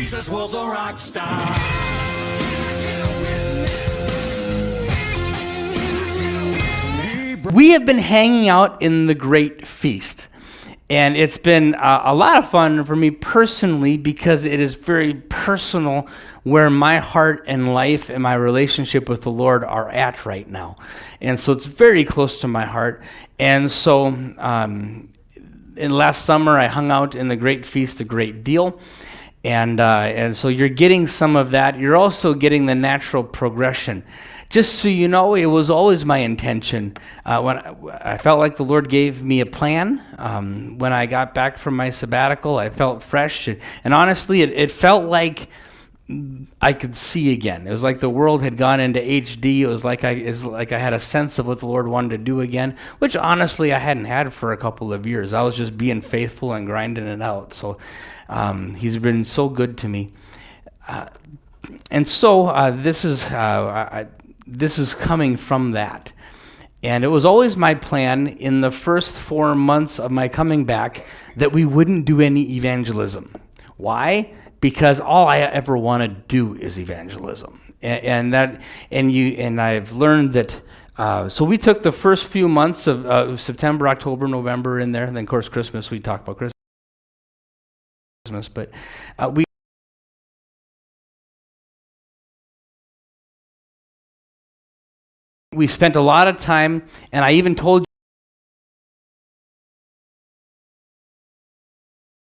Jesus was a rock star. We have been hanging out in the Great Feast, and it's been a lot of fun for me personally because it is very personal where my heart and life and my relationship with the Lord are at right now. And so it's very close to my heart. And so in last summer, I hung out in the Great Feast a great deal. And so you're getting some of that. You're also getting the natural progression. Just so you know, it was always my intention. When I felt like the Lord gave me a plan. When I got back from my sabbatical, I felt fresh. And honestly, it felt like I could see again. It was like the world had gone into HD. It was like I had a sense of what the Lord wanted to do again, which honestly I hadn't had for a couple of years. I was just being faithful and grinding it out. So He's been so good to me. And so this is coming from that. And it was always my plan in the first 4 months of my coming back that we wouldn't do any evangelism. Why? Because all I ever want to do is evangelism. And I've learned that. So we took the first few months of September, October, November in there, and then of course Christmas. We talked about Christmas, but we spent a lot of time, and I even told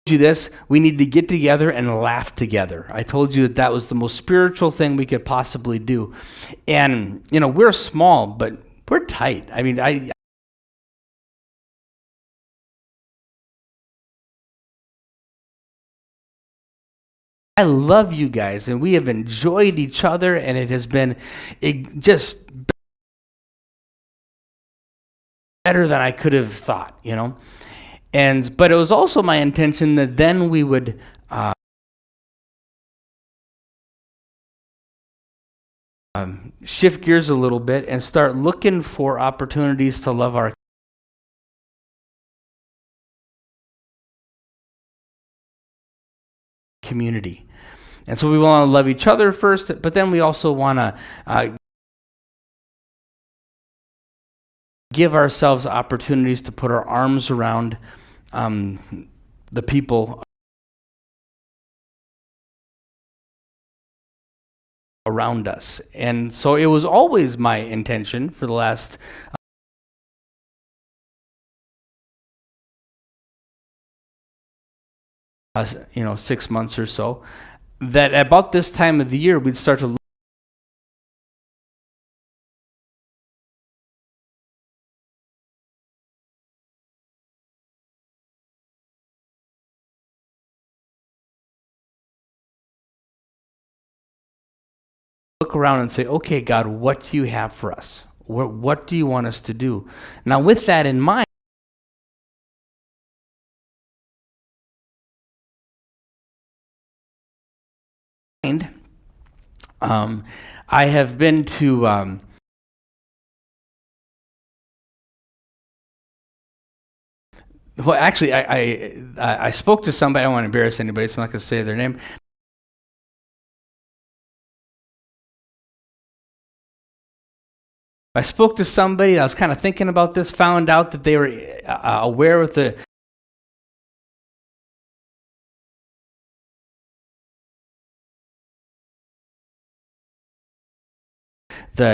you this, we need to get together and laugh together. I told you that was the most spiritual thing we could possibly do. And, we're small, but we're tight. I mean, I love you guys, and we have enjoyed each other, and it has been just better than I could have thought, But it was also my intention that then we would shift gears a little bit and start looking for opportunities to love our community. And so we want to love each other first, but then we also want to give ourselves opportunities to put our arms around the people around us. And so it was always my intention for the last 6 months or so, that about this time of the year we'd start to look around and say, okay, God, what do you have for us? What do you want us to do? Now, with that in mind, I have been to well, actually, I spoke to somebody. I don't want to embarrass anybody, so I'm not going to say their name. I spoke to somebody. I was kind of thinking about this. Found out that they were aware of the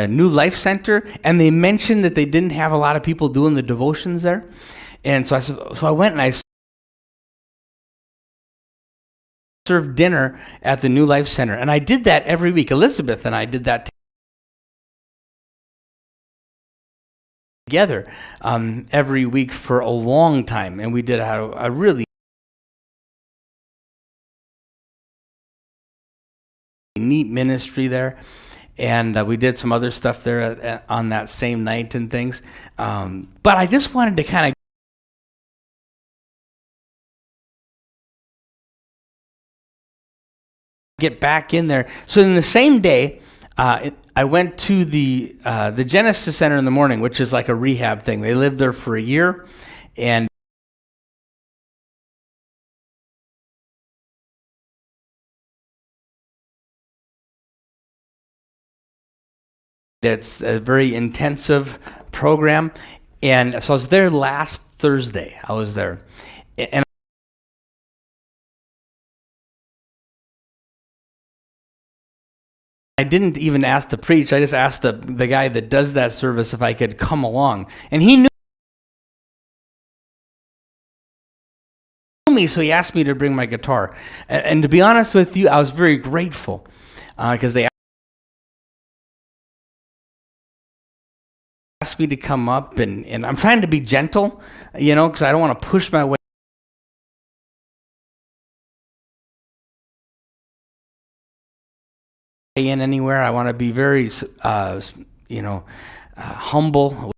New Life Center, and they mentioned that they didn't have a lot of people doing the devotions there. And so I went and I served dinner at the New Life Center, and I did that every week. Elizabeth and I did that together every week for a long time, and we did a really neat ministry there. And we did some other stuff there on that same night and things. But I just wanted to kind of get back in there. So in the same day, I went to the Genesis Center in the morning, which is like a rehab thing. They lived there for a year, and It's a very intensive program. And so I was there last Thursday. I was there. And I didn't even ask to preach. I just asked the guy that does that service if I could come along. And he knew me, so he asked me to bring my guitar. And to be honest with you, I was very grateful because they asked me to come up, and I'm trying to be gentle, because I don't want to push my way in anywhere. I want to be very, humble.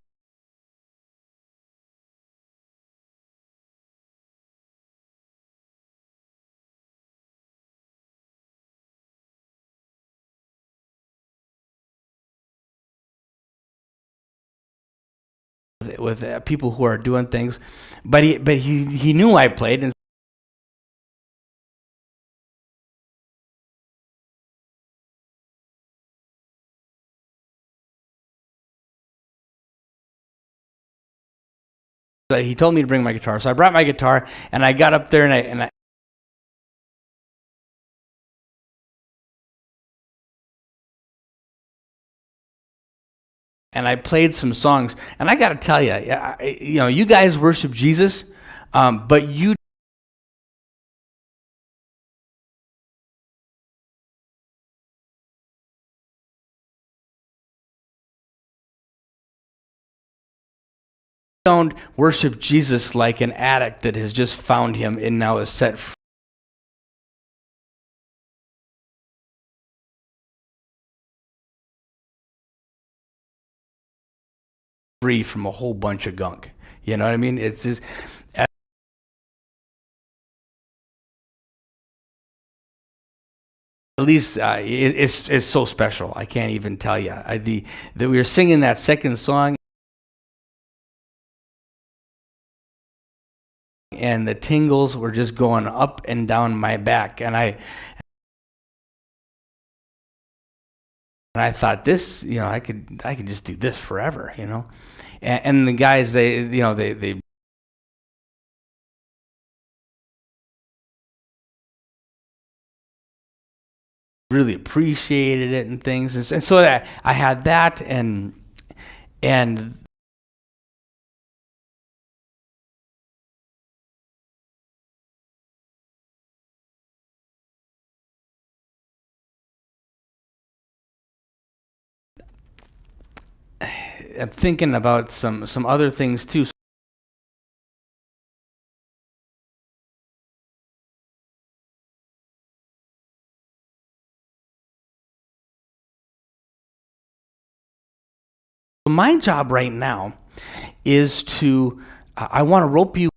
With people who are doing things, but he knew I played, and he told me to bring my guitar. So I brought my guitar, and I got up there, and I played some songs. And I got to tell you, you guys worship Jesus, but you don't worship Jesus like an addict that has just found him and now is set free from a whole bunch of gunk. You know what I mean? It's just, at least it's so special. I can't even tell you. We were singing that second song, and the tingles were just going up and down my back, and I thought, this, I could just do this forever, and the guys, they really appreciated it and things, and so I had that, and I'm thinking about some other things too. My job right now is to, I want to rope you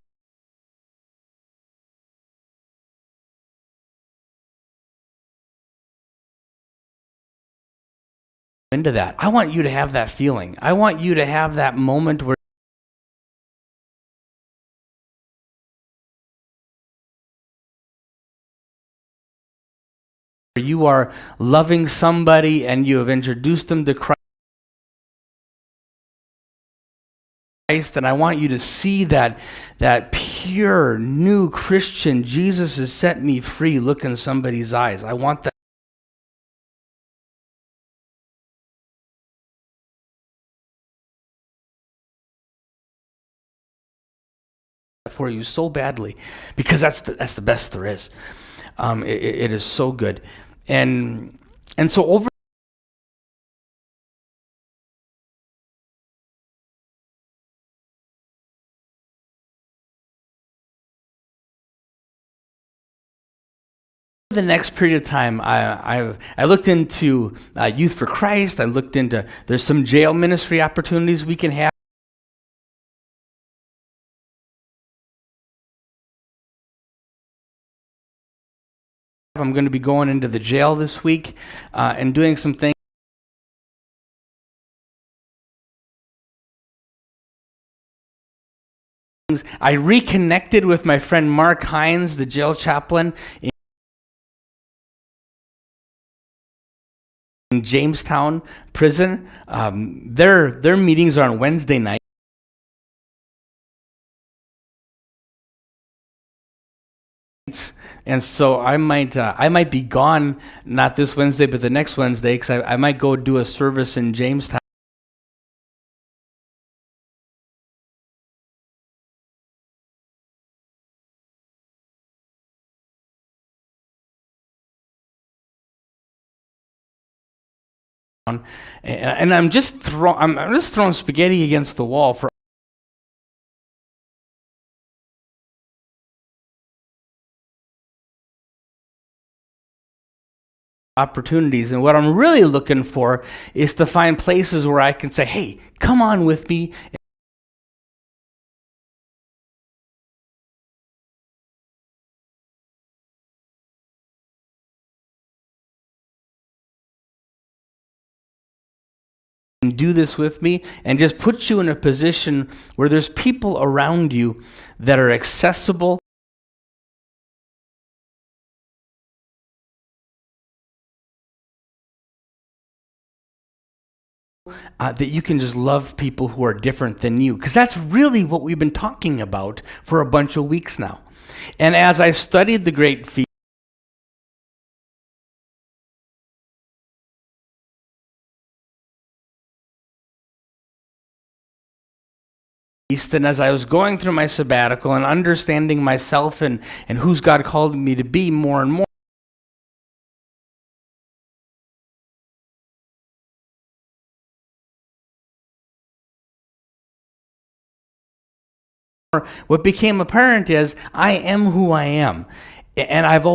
into that. I want you to have that feeling. I want you to have that moment where you are loving somebody and you have introduced them to Christ, and I want you to see that pure new Christian, Jesus has set me free, look in somebody's eyes. I want that. For you so badly, because that's the best there is. It is so good, and so over the next period of time, I looked into Youth for Christ. I looked into, there's some jail ministry opportunities we can have. I'm going to be going into the jail this week and doing some things. I reconnected with my friend Mark Hines, the jail chaplain in Jamestown prison. Their meetings are on Wednesday night. And so I might be gone, not this Wednesday, but the next Wednesday, because I might go do a service in Jamestown. And I'm just throwing spaghetti against the wall for opportunities. And what I'm really looking for is to find places where I can say, hey, come on with me. And do this with me, and just put you in a position where there's people around you that are accessible, that you can just love people who are different than you. Because that's really what we've been talking about for a bunch of weeks now. And as I studied the Great Feast, and as I was going through my sabbatical and understanding myself and who's God called me to be more and more, what became apparent is I am who I am. And I've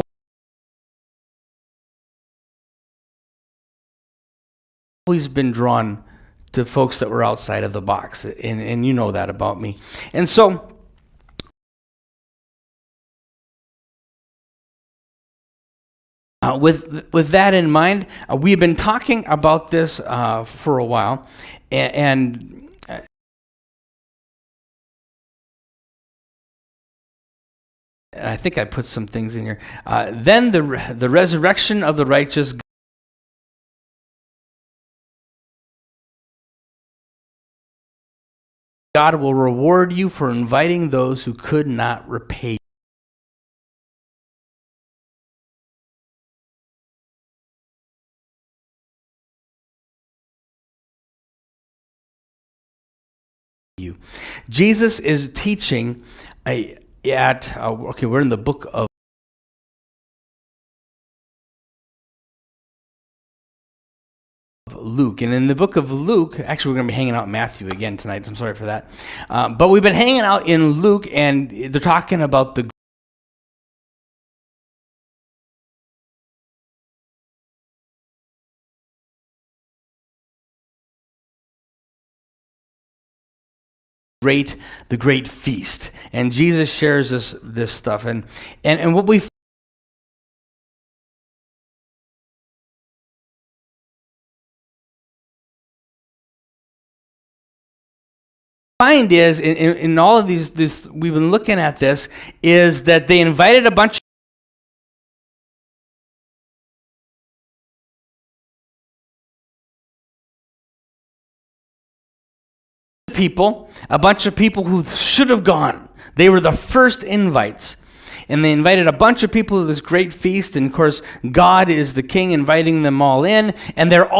always been drawn to folks that were outside of the box. And you know that about me. And so with that in mind, we've been talking about this for a while, and I think I put some things in here. Then the resurrection of the righteous. God will reward you for inviting those who could not repay you. Jesus is teaching we're in the book of Luke. And in the book of Luke, actually we're going to be hanging out in Matthew again tonight. I'm sorry for that. But we've been hanging out in Luke, and they're talking about the great feast. And Jesus shares this stuff. And what we find is in all of these we've been looking at this, is that they invited a bunch of people, who should have gone. They were the first invites. And they invited a bunch of people to this great feast, and of course God is the king inviting them all in, and they're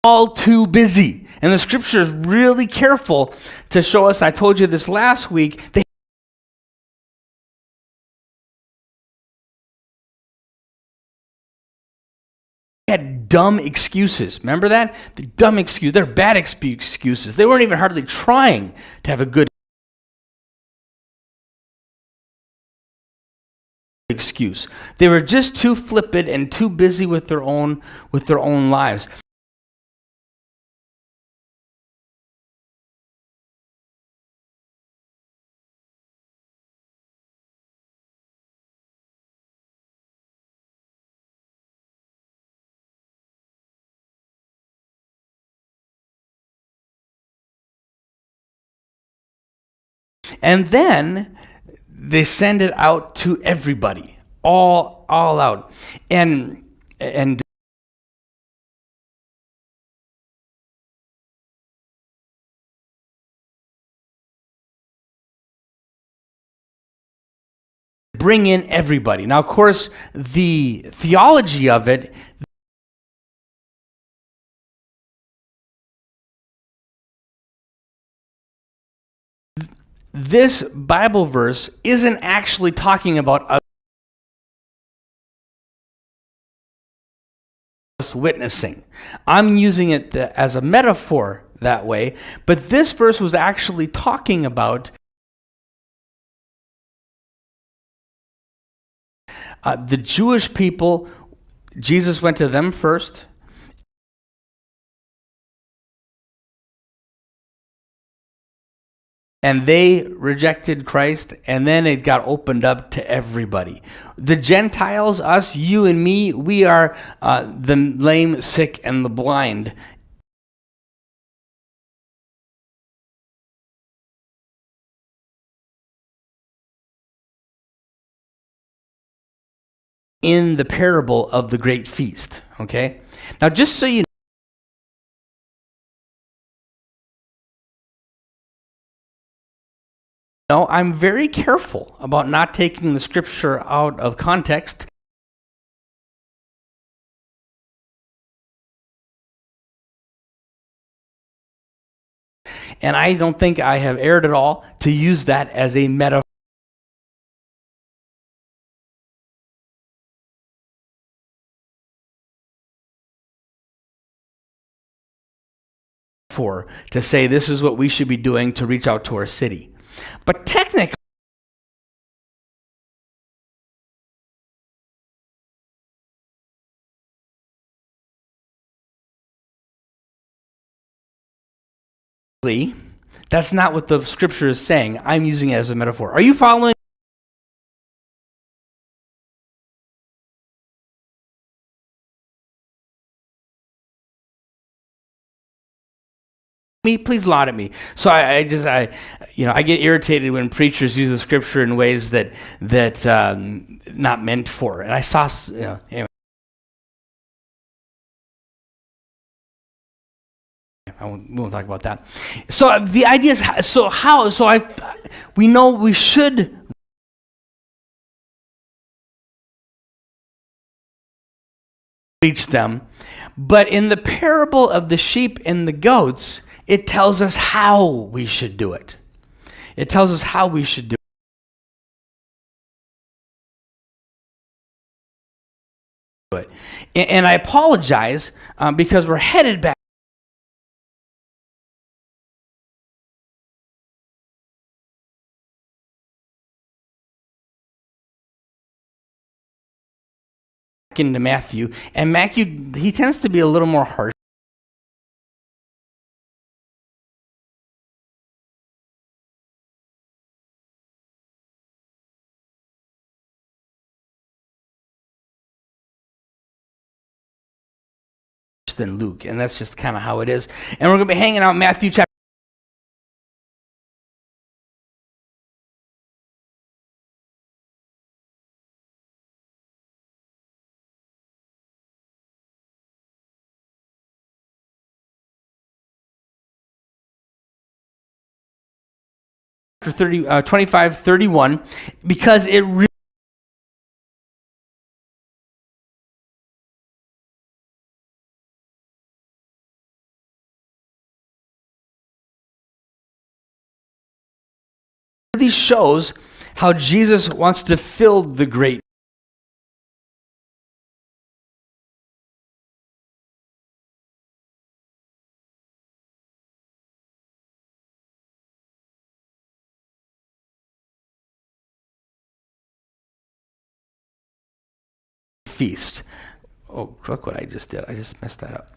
all too busy. And the scripture is really careful to show us, I told you this last week, they had dumb excuses. Remember that? The dumb excuse. They're bad excuses. They weren't even hardly trying to have a good excuse. They were just too flippant and too busy with their own lives. And then they send it out to everybody, all out. And bring in everybody. Now, of course, the theology of it, this Bible verse isn't actually talking about us witnessing. I'm using it as a metaphor that way, but this verse was actually talking about the Jewish people. Jesus went to them first. And they rejected Christ, and then it got opened up to everybody. The Gentiles, us, you and me, we are the lame, sick, and the blind. In the parable of the great feast, okay? Now, just so you know, I'm very careful about not taking the scripture out of context. And I don't think I have erred at all to use that as a metaphor to say this is what we should be doing to reach out to our city. But technically, that's not what the scripture is saying. I'm using it as a metaphor. Are you following me? Please laud at me. So I get irritated when preachers use the scripture in ways that not meant for. And I saw, anyway. We won't talk about that. So the idea is, we know we should reach them, but in the parable of the sheep and the goats, it tells us how we should do it. It tells us how we should do it. And I apologize because we're headed back into Matthew, and Matthew, he tends to be a little more harsh. Than Luke, and that's just kind of how it is. And we're going to be hanging out Matthew chapter thirty, 25, 31, because it really shows how Jesus wants to fill the great feast. Oh, look what I just did. I just messed that up.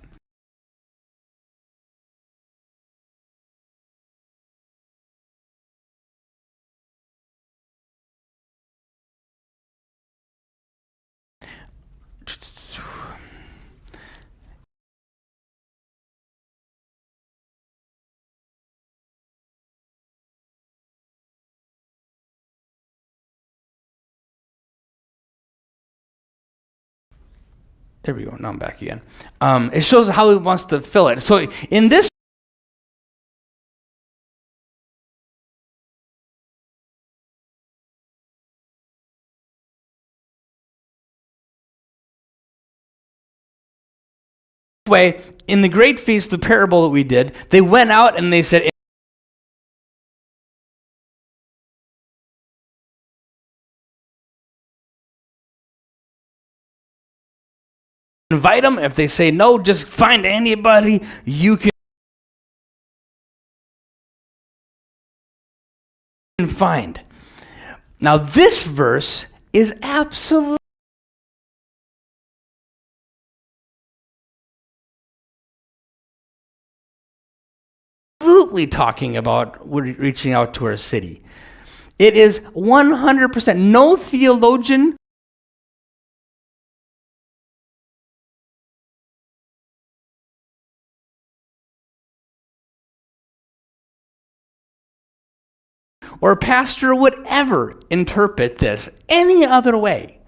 There we go. Now I'm back again. It shows how he wants to fill it. So in this way, in the great feast, the parable that we did, they went out and they said, invite them. If they say no, just find anybody you can find. Now, this verse is absolutely talking about reaching out to our city. It is 100%. No theologian or pastor would ever interpret this any other way.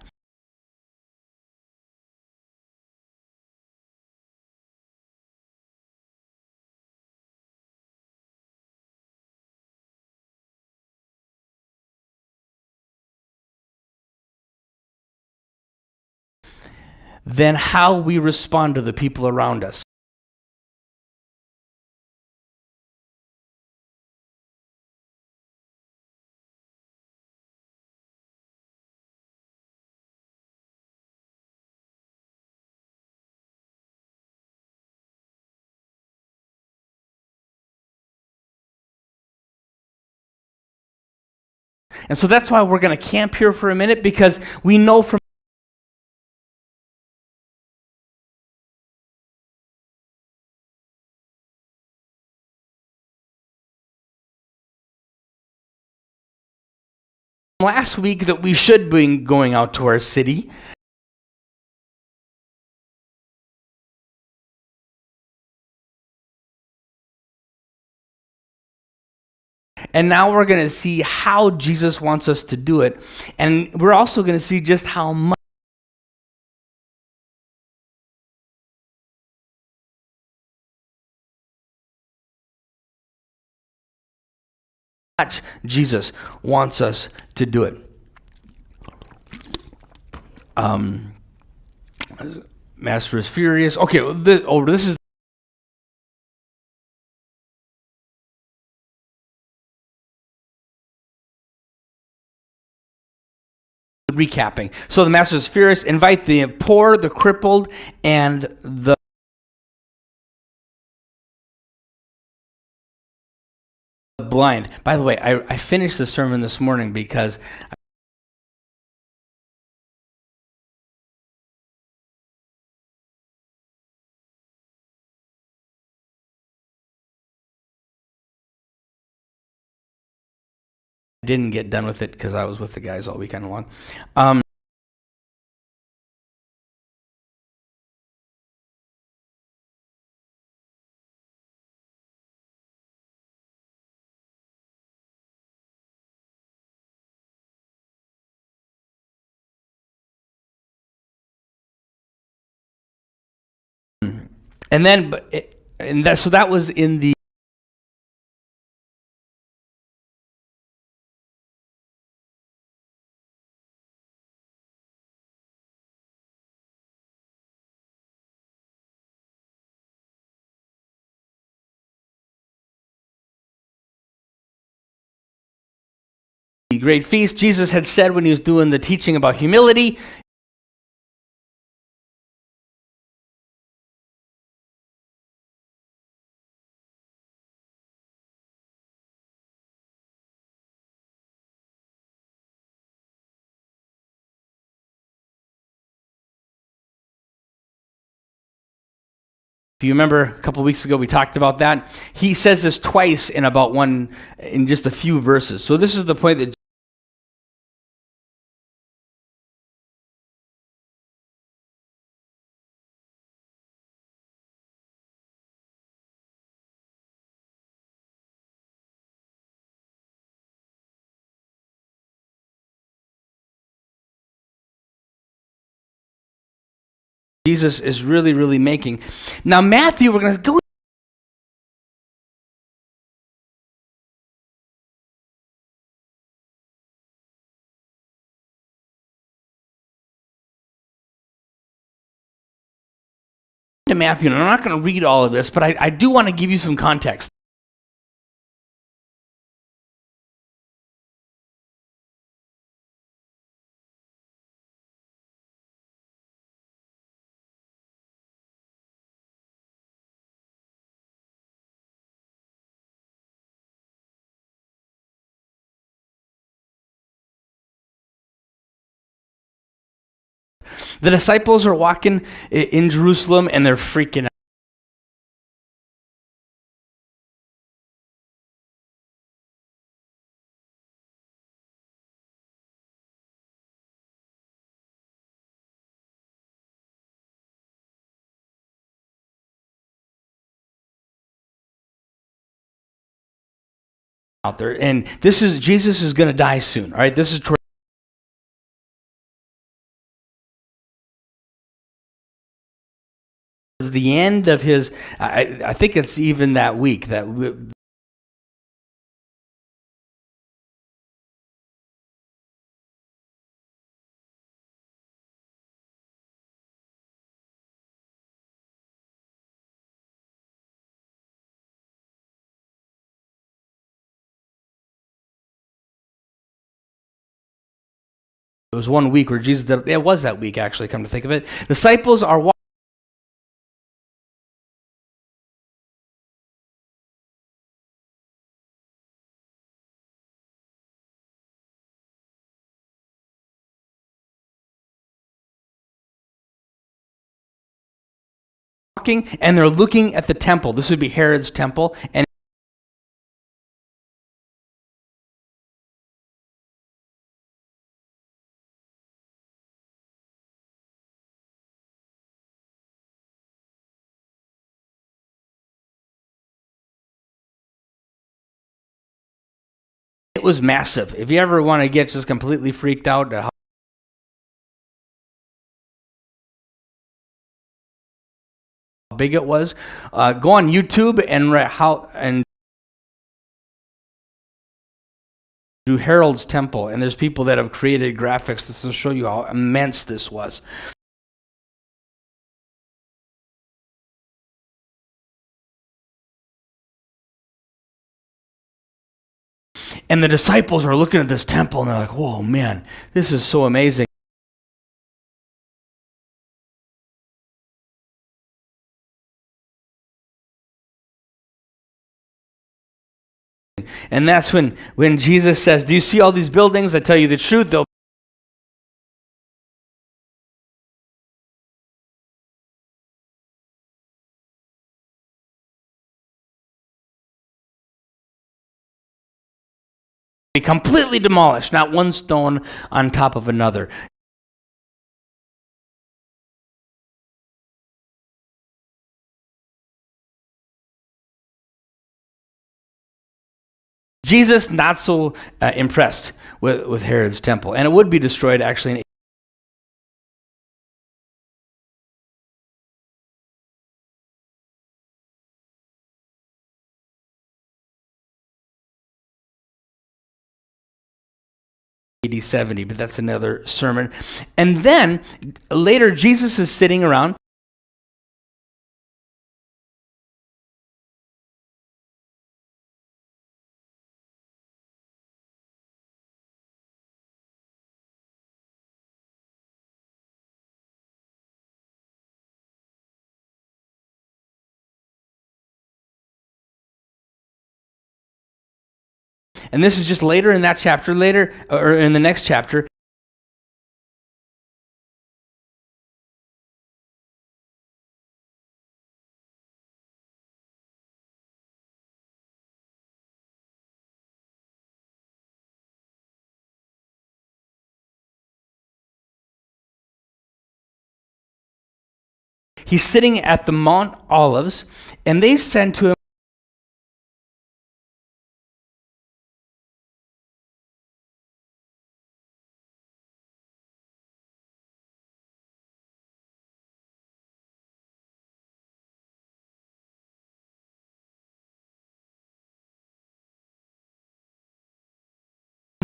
Than how we respond to the people around us. And so that's why we're going to camp here for a minute, because we know from last week that we should be going out to our city. And now we're going to see how Jesus wants us to do it. And we're also going to see just how much Jesus wants us to do it. Master is furious. Okay, this is recapping. So the master is furious. Invite the poor, the crippled, and the blind. By the way, I finished the sermon this morning because I didn't get done with it because I was with the guys all weekend long. And then, so that was in the great feast. Jesus had said when he was doing the teaching about humility, if you remember a couple of weeks ago, we talked about that. He says this twice in just a few verses. So this is the point that Jesus is really, really making. Now, Matthew, we're going to go to Matthew, and I'm not going to read all of this, but I do want to give you some context. The disciples are walking in Jerusalem, and they're freaking out. Out there, and Jesus is going to die soon. All right, this is towards the end of his. I think it's even that week that it was 1 week where Jesus did. It was that week, actually. Come to think of it, disciples are walking. And they're looking at the temple. This would be Herod's temple, and it was massive. If you ever want to get just completely freaked out at how big it was, go on YouTube and do Herod's temple, and there's people that have created graphics to show you how immense this was. And the disciples are looking at this temple, and they're like, whoa, man, this is so amazing. And that's when Jesus says, do you see all these buildings? I tell you the truth, they'll be completely demolished, not one stone on top of another. Jesus not so impressed with Herod's temple, and it would be destroyed actually in AD 70, but that's another sermon. And then later, Jesus is sitting around. And this is just later in that chapter, later, or in the next chapter. He's sitting at the Mount Olives, and they send to him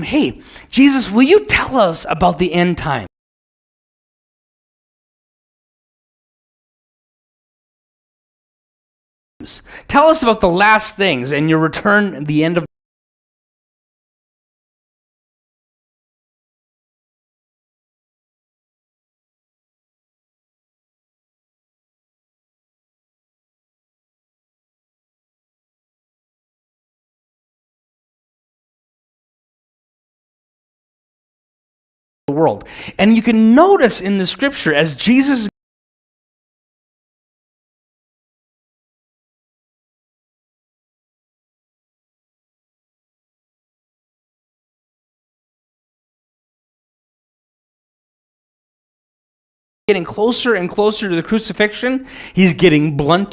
hey, Jesus, will you tell us about the end time? Tell us about the last things and your return at the end of the world. And you can notice in the scripture as Jesus getting closer and closer to the crucifixion, he's getting blunt.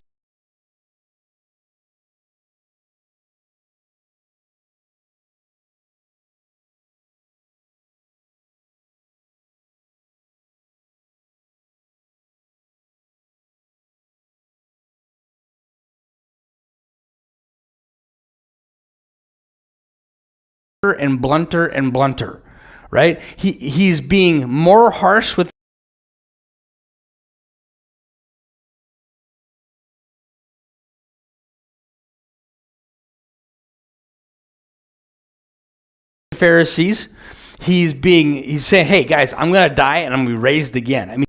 And blunter and blunter, right? He's being more harsh with the Pharisees. He's saying, hey guys, I'm gonna die and I'm gonna be raised again. I mean,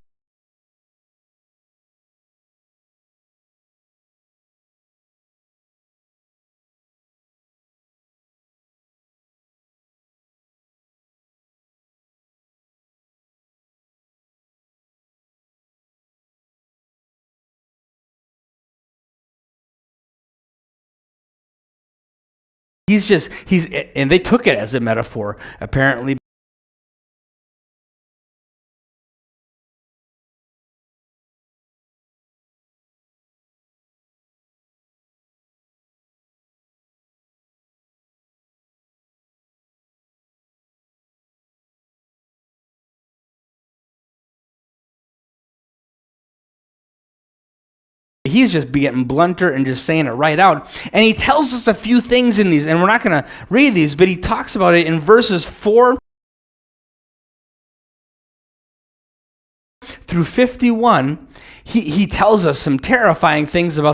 and they took it as a metaphor, apparently. He's just getting blunter and just saying it right out. And he tells us a few things in these, and we're not going to read these, but he talks about it in verses 4 through 51. He tells us some terrifying things about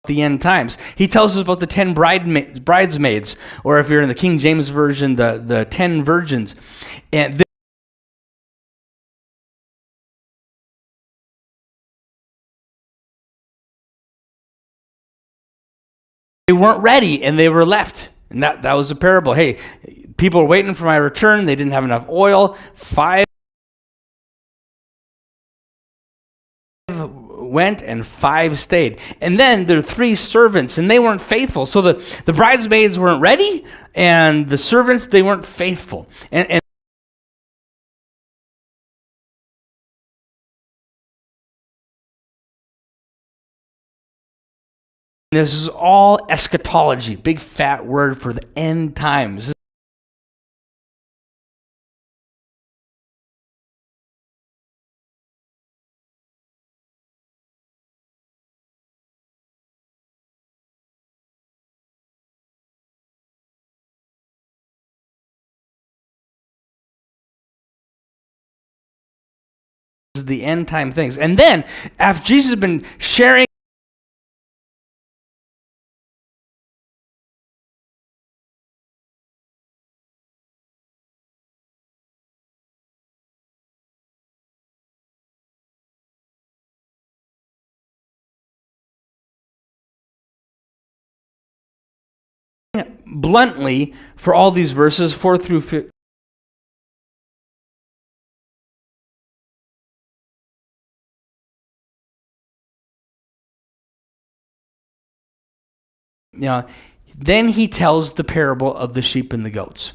the end times. He tells us about the 10 bridesmaids, or if you're in the King James Version, the 10 virgins. And they weren't ready and they were left. And that was a parable. Hey, people were waiting for my return. They didn't have enough oil. 5 went and 5 stayed. And then there are 3 servants and they weren't faithful. So the bridesmaids weren't ready and the servants, they weren't faithful. And this is all eschatology, big fat word for the end times. This is the end time things. And then after Jesus has been sharing bluntly for all these verses 4 through 5. Then he tells the parable of the sheep and the goats.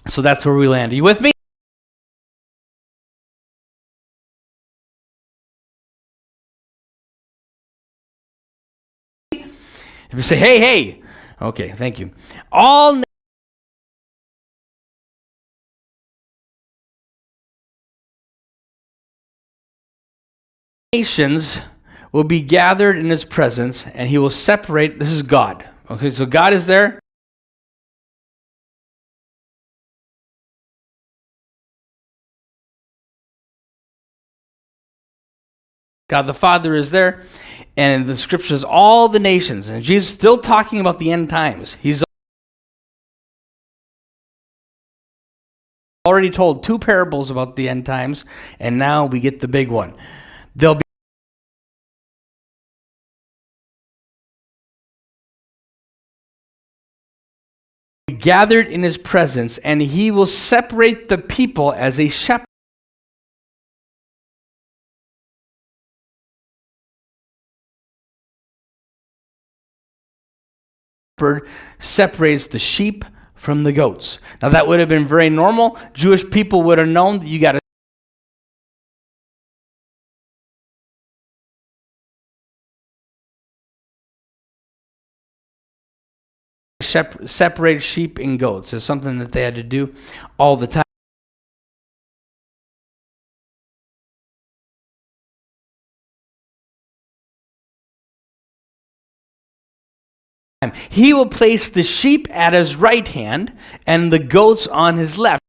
So that's where we land. Are you with me? If you say, hey, okay, thank you. All nations will be gathered in his presence, and he will separate. This is God. Okay, so God is there. God the Father is there, and in the scriptures, all the nations. And Jesus is still talking about the end times. He's already told 2 parables about the end times, and now we get the big one. They'll be gathered in his presence, and he will separate the people as a shepherd separates the sheep from the goats. Now that would have been very normal. Jewish people would have known that you got to separate sheep and goats. It's something that they had to do all the time. He will place the sheep at his right hand and the goats on his left.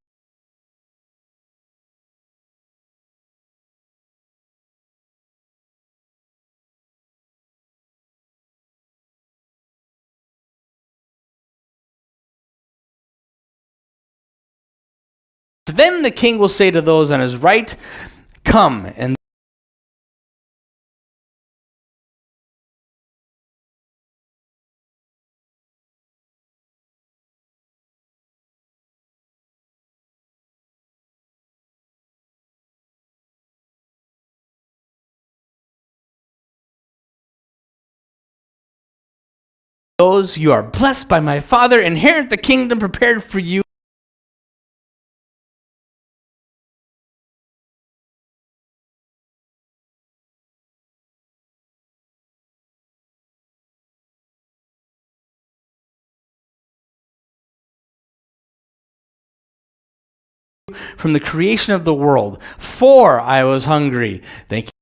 Then the king will say to those on his right, "Come," and those, "You are blessed by my Father, inherit the kingdom prepared for you from the creation of the world. For I was hungry." Thank you.